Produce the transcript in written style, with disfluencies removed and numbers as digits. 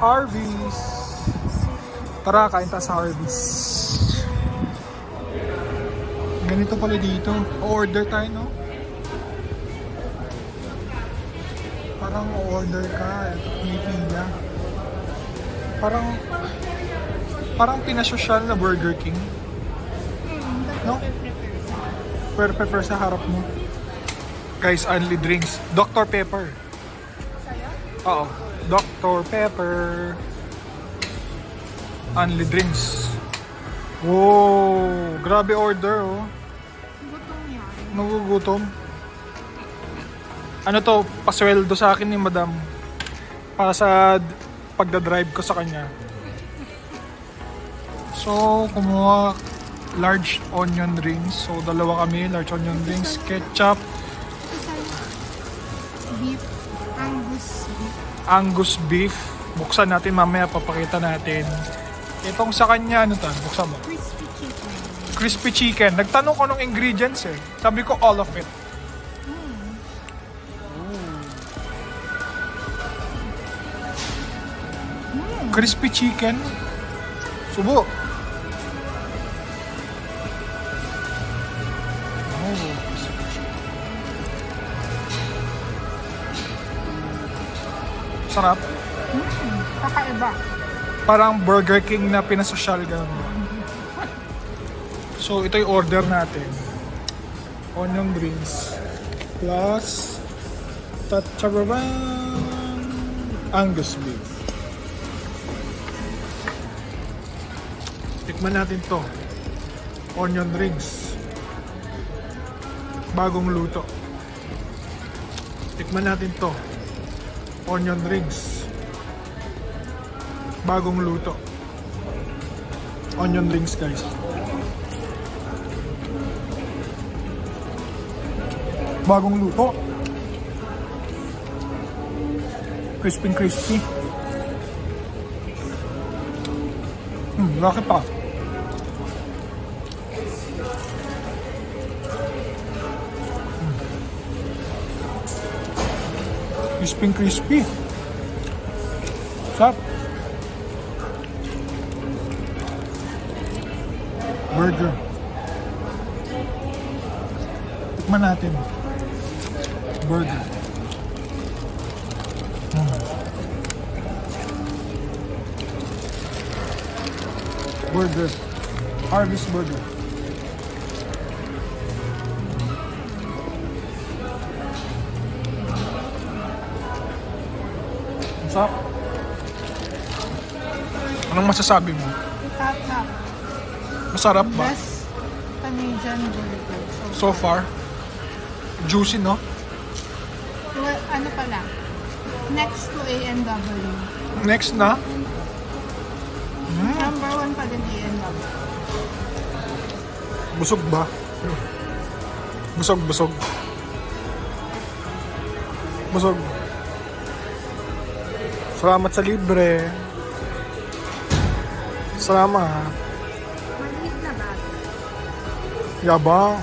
Harvey's. Tara, kain tayo sa Harvey's. Ganito pala dito. O-order tayo, no? Parang o-order ka. May pila. Parang pinasosyal na Burger King. No? Pepper sa harap mo. Guys, only drinks. Dr. Pepper. Oo. Dr. Pepper. Only drinks. Wow. Grabe order, oh. Gutom yan. Nagugutom. Ano to? Pasweldo sa akin ni madam. Para sa pagdadrive ko sa kanya. So, kumuha large onion rings. So, dalawa kami. Large onion rings. Ketchup. Beef. Angus beef. Angus beef. Buksan natin mamaya. Papakita natin. Itong sa kanya, ano to? Buksan mo. Crispy chicken. Crispy chicken. Nagtanong ko nung ingredients eh. Sabi ko all of it. Crispy chicken. Subo. Sarap. Kakaiba. Parang Burger King na pinasosyal gano'n. So, ito yung order natin. Onion rings. Plus, tatsararan, Angus beef. Tikman natin to. Onion rings. Bagong luto. Tikman natin to. Onion rings. Bagong luto. Onion rings, guys. Bagong luto. Crispy. Laki pa. Crispy. Sarap. Burger. Tikman natin. Burger. Burger. Harvey's burger. Masarap. Anong masasabi mo? Tatap. Masarap ba? Best Canadian burger. So far? Juicy, no? Well, ano pala? Next to A&W. Next na? Number 1 pa din A&W. Busog ba? Busog. Salamat sa libre. Salamat. Maliit na bag. Yabang.